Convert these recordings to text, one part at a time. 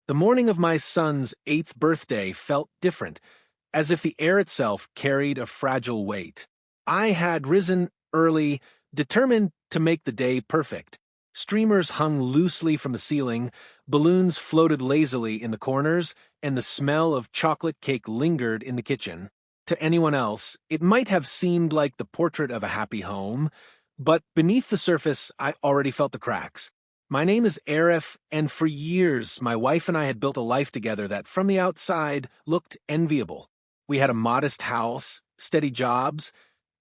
The morning of my son's 8th birthday felt different, as if the air itself carried a fragile weight. I had risen early, determined to make the day perfect. Streamers hung loosely from the ceiling, balloons floated lazily in the corners, and the smell of chocolate cake lingered in the kitchen. To anyone else, it might have seemed like the portrait of a happy home, but beneath the surface, I already felt the cracks. My name is Arif, and for years my wife and I had built a life together that, from the outside, looked enviable. We had a modest house, steady jobs,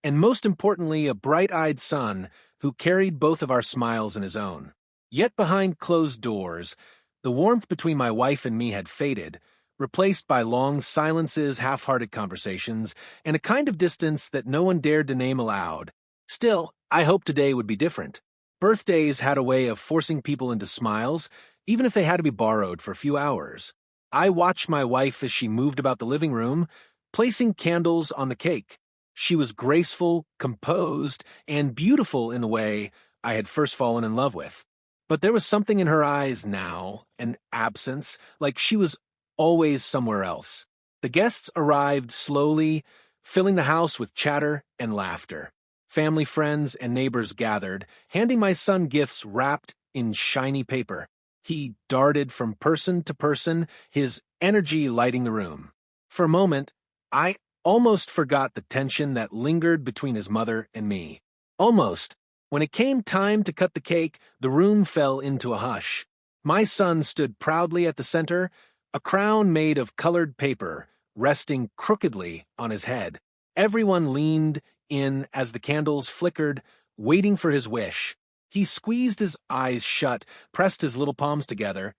and most importantly, a bright-eyed son who carried both of our smiles in his own. Yet behind closed doors, the warmth between my wife and me had faded, replaced by long silences, half-hearted conversations, and a kind of distance that no one dared to name aloud. Still, I hoped today would be different. Birthdays had a way of forcing people into smiles, even if they had to be borrowed for a few hours. I watched my wife as she moved about the living room, placing candles on the cake. She was graceful, composed, and beautiful in the way I had first fallen in love with. But there was something in her eyes now, an absence, like she was always somewhere else. The guests arrived slowly, filling the house with chatter and laughter. Family, friends, and neighbors gathered, handing my son gifts wrapped in shiny paper. He darted from person to person, his energy lighting the room. For a moment, I almost forgot the tension that lingered between his mother and me. Almost. When it came time to cut the cake, the room fell into a hush. My son stood proudly at the center, a crown made of colored paper resting crookedly on his head. Everyone leaned in as the candles flickered, waiting for his wish. He squeezed his eyes shut, pressed his little palms together,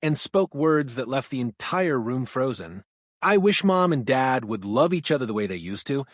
and spoke words that left the entire room frozen. I wish Mom and Dad would love each other the way they used to.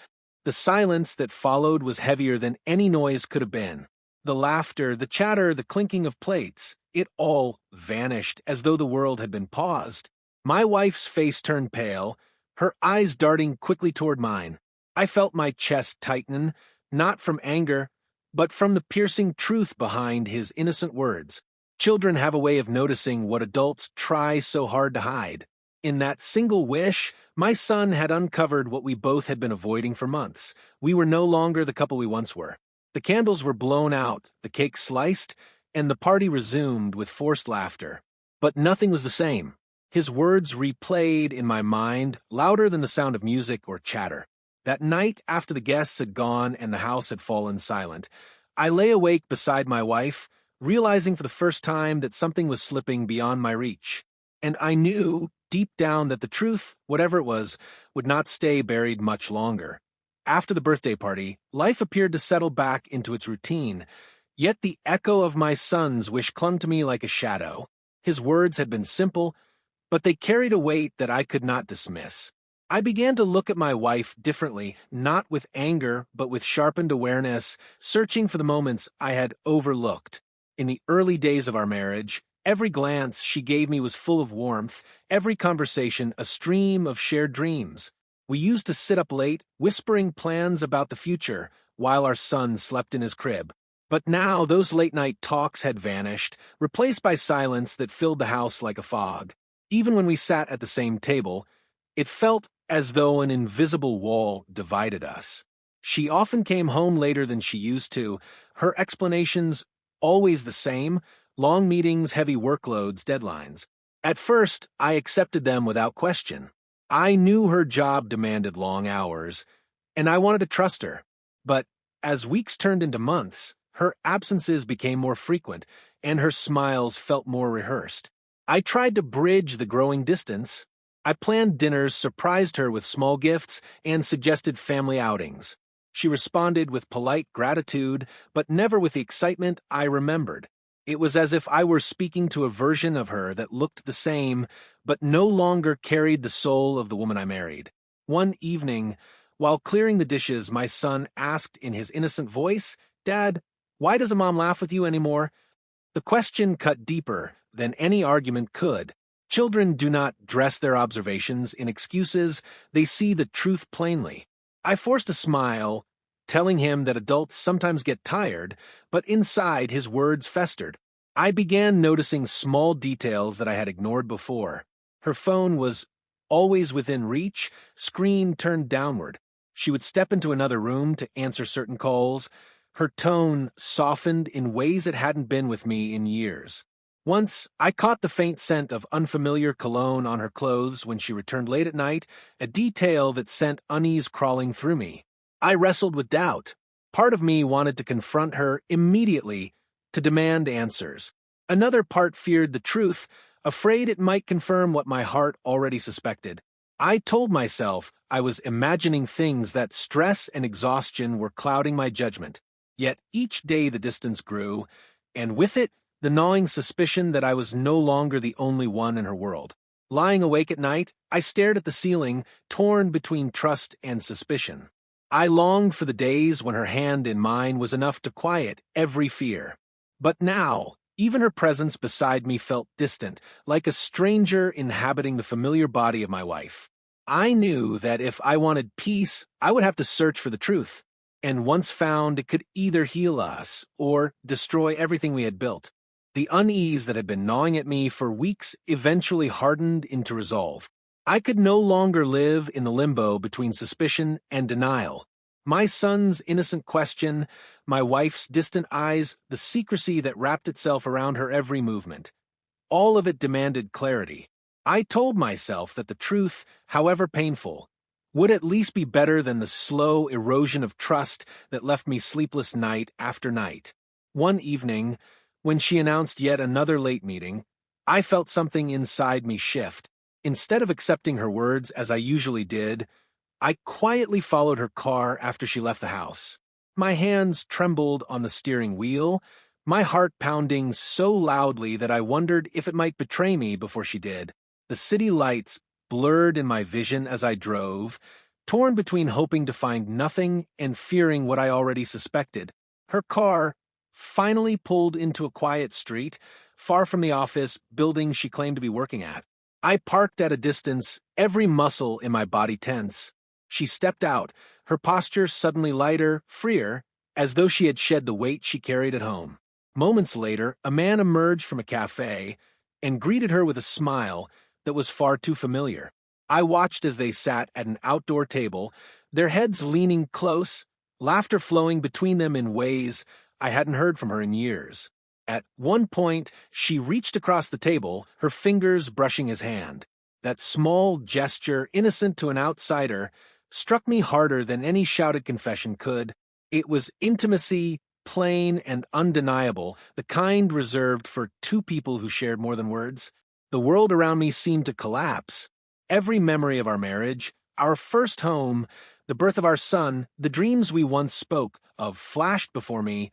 The silence that followed was heavier than any noise could have been. The laughter, the chatter, the clinking of plates, it all vanished as though the world had been paused. My wife's face turned pale, her eyes darting quickly toward mine. I felt my chest tighten, not from anger, but from the piercing truth behind his innocent words. Children have a way of noticing what adults try so hard to hide. In that single wish, my son had uncovered what we both had been avoiding for months. We were no longer the couple we once were. The candles were blown out, the cake sliced, and the party resumed with forced laughter. But nothing was the same. His words replayed in my mind, louder than the sound of music or chatter. That night, after the guests had gone and the house had fallen silent, I lay awake beside my wife, realizing for the first time that something was slipping beyond my reach. And I knew, deep down, that the truth, whatever it was, would not stay buried much longer. After the birthday party, life appeared to settle back into its routine, yet the echo of my son's wish clung to me like a shadow. His words had been simple, but they carried a weight that I could not dismiss. I began to look at my wife differently, not with anger, but with sharpened awareness, searching for the moments I had overlooked. In the early days of our marriage, every glance she gave me was full of warmth, every conversation a stream of shared dreams. We used to sit up late, whispering plans about the future, while our son slept in his crib. But now those late-night talks had vanished, replaced by silence that filled the house like a fog. Even when we sat at the same table, it felt as though an invisible wall divided us. She often came home later than she used to, her explanations always the same: long meetings, heavy workloads, deadlines. At first, I accepted them without question. I knew her job demanded long hours, and I wanted to trust her. But as weeks turned into months, her absences became more frequent, and her smiles felt more rehearsed. I tried to bridge the growing distance. I planned dinners, surprised her with small gifts, and suggested family outings. She responded with polite gratitude, but never with the excitement I remembered. It was as if I were speaking to a version of her that looked the same, but no longer carried the soul of the woman I married. One evening, while clearing the dishes, my son asked in his innocent voice, "Dad, why doesn't Mom laugh with you anymore?" The question cut deeper than any argument could. Children do not dress their observations in excuses, they see the truth plainly. I forced a smile, telling him that adults sometimes get tired, but inside his words festered. I began noticing small details that I had ignored before. Her phone was always within reach, screen turned downward. She would step into another room to answer certain calls. Her tone softened in ways it hadn't been with me in years. Once, I caught the faint scent of unfamiliar cologne on her clothes when she returned late at night, a detail that sent unease crawling through me. I wrestled with doubt. Part of me wanted to confront her immediately, to demand answers. Another part feared the truth, afraid it might confirm what my heart already suspected. I told myself I was imagining things, that stress and exhaustion were clouding my judgment. Yet each day the distance grew, and with it, the gnawing suspicion that I was no longer the only one in her world. Lying awake at night, I stared at the ceiling, torn between trust and suspicion. I longed for the days when her hand in mine was enough to quiet every fear. But now, even her presence beside me felt distant, like a stranger inhabiting the familiar body of my wife. I knew that if I wanted peace, I would have to search for the truth. And once found, it could either heal us or destroy everything we had built. The unease that had been gnawing at me for weeks eventually hardened into resolve. I could no longer live in the limbo between suspicion and denial. My son's innocent question, my wife's distant eyes, the secrecy that wrapped itself around her every movement. All of it demanded clarity. I told myself that the truth, however painful, would at least be better than the slow erosion of trust that left me sleepless night after night. One evening, when she announced yet another late meeting, I felt something inside me shift. Instead of accepting her words as I usually did, I quietly followed her car after she left the house. My hands trembled on the steering wheel, my heart pounding so loudly that I wondered if it might betray me before she did. The city lights blurred in my vision as I drove, torn between hoping to find nothing and fearing what I already suspected. Her car finally pulled into a quiet street, far from the office building she claimed to be working at. I parked at a distance, every muscle in my body tense. She stepped out, her posture suddenly lighter, freer, as though she had shed the weight she carried at home. Moments later, a man emerged from a cafe and greeted her with a smile that was far too familiar. I watched as they sat at an outdoor table, their heads leaning close, laughter flowing between them in ways I hadn't heard from her in years. At one point, she reached across the table, her fingers brushing his hand. That small gesture, innocent to an outsider, struck me harder than any shouted confession could. It was intimacy, plain and undeniable, the kind reserved for two people who shared more than words. The world around me seemed to collapse. Every memory of our marriage, our first home, the birth of our son, the dreams we once spoke of flashed before me,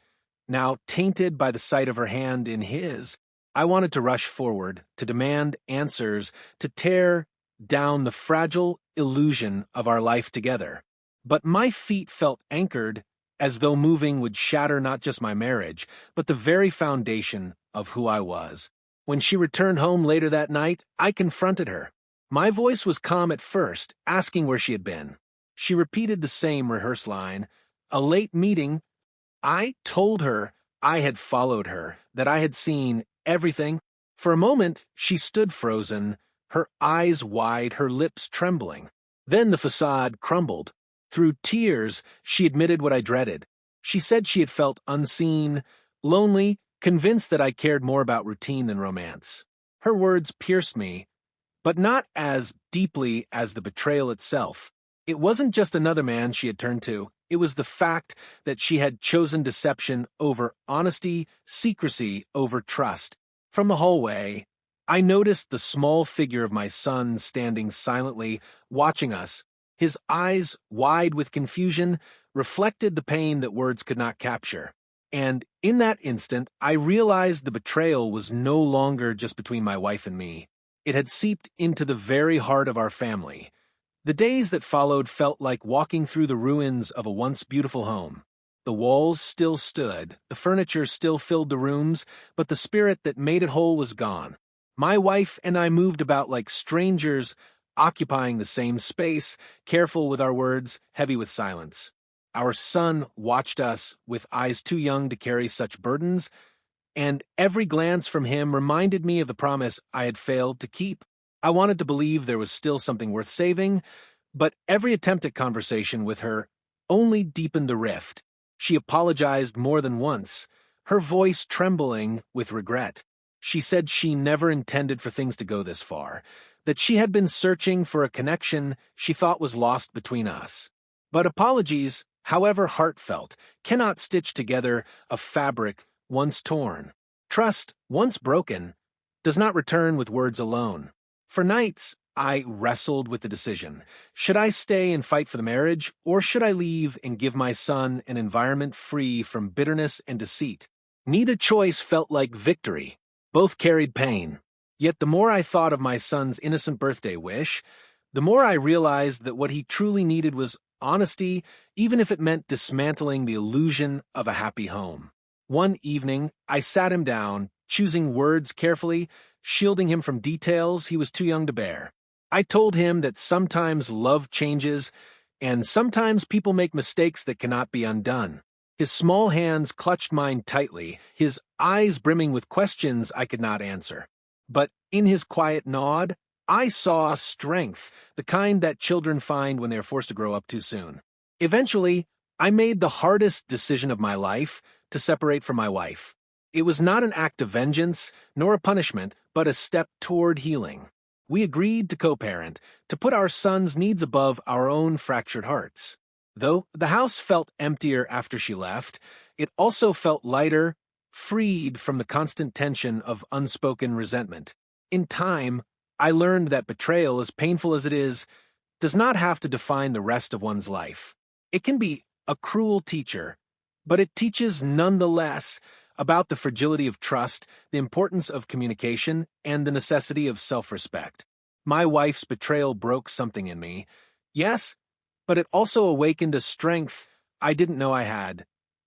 now tainted by the sight of her hand in his. I wanted to rush forward, to demand answers, to tear down the fragile illusion of our life together. But my feet felt anchored, as though moving would shatter not just my marriage, but the very foundation of who I was. When she returned home later that night, I confronted her. My voice was calm at first, asking where she had been. She repeated the same rehearsed line, a late meeting. I told her I had followed her, that I had seen everything. For a moment, she stood frozen, her eyes wide, her lips trembling. Then the facade crumbled. Through tears, she admitted what I dreaded. She said she had felt unseen, lonely, convinced that I cared more about routine than romance. Her words pierced me, but not as deeply as the betrayal itself. It wasn't just another man she had turned to. It was the fact that she had chosen deception over honesty, secrecy over trust. From the hallway, I noticed the small figure of my son standing silently, watching us. His eyes, wide with confusion, reflected the pain that words could not capture. And in that instant, I realized the betrayal was no longer just between my wife and me. It had seeped into the very heart of our family. The days that followed felt like walking through the ruins of a once beautiful home. The walls still stood, the furniture still filled the rooms, but the spirit that made it whole was gone. My wife and I moved about like strangers, occupying the same space, careful with our words, heavy with silence. Our son watched us with eyes too young to carry such burdens, and every glance from him reminded me of the promise I had failed to keep. I wanted to believe there was still something worth saving, but every attempt at conversation with her only deepened the rift. She apologized more than once, her voice trembling with regret. She said she never intended for things to go this far, that she had been searching for a connection she thought was lost between us. But apologies, however heartfelt, cannot stitch together a fabric once torn. Trust, once broken, does not return with words alone. For nights, I wrestled with the decision. Should I stay and fight for the marriage, or should I leave and give my son an environment free from bitterness and deceit? Neither choice felt like victory. Both carried pain. Yet the more I thought of my son's innocent birthday wish, the more I realized that what he truly needed was honesty, even if it meant dismantling the illusion of a happy home. One evening, I sat him down, choosing words carefully, shielding him from details he was too young to bear. I told him that sometimes love changes, and sometimes people make mistakes that cannot be undone. His small hands clutched mine tightly, his eyes brimming with questions I could not answer. But in his quiet nod, I saw strength, the kind that children find when they are forced to grow up too soon. Eventually, I made the hardest decision of my life, to separate from my wife. It was not an act of vengeance, nor a punishment, but a step toward healing. We agreed to co-parent, to put our son's needs above our own fractured hearts. Though the house felt emptier after she left, it also felt lighter, freed from the constant tension of unspoken resentment. In time, I learned that betrayal, as painful as it is, does not have to define the rest of one's life. It can be a cruel teacher, but it teaches nonetheless about the fragility of trust, the importance of communication, and the necessity of self-respect. My wife's betrayal broke something in me, yes, but it also awakened a strength I didn't know I had,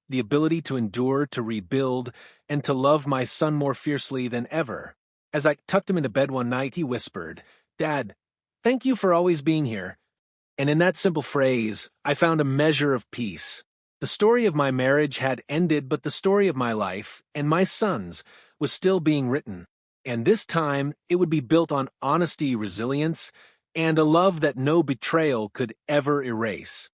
the ability to endure, to rebuild, and to love my son more fiercely than ever. As I tucked him into bed one night, he whispered, "Dad, thank you for always being here." And in that simple phrase, I found a measure of peace. The story of my marriage had ended, but the story of my life, and my son's, was still being written. And this time, it would be built on honesty, resilience, and a love that no betrayal could ever erase.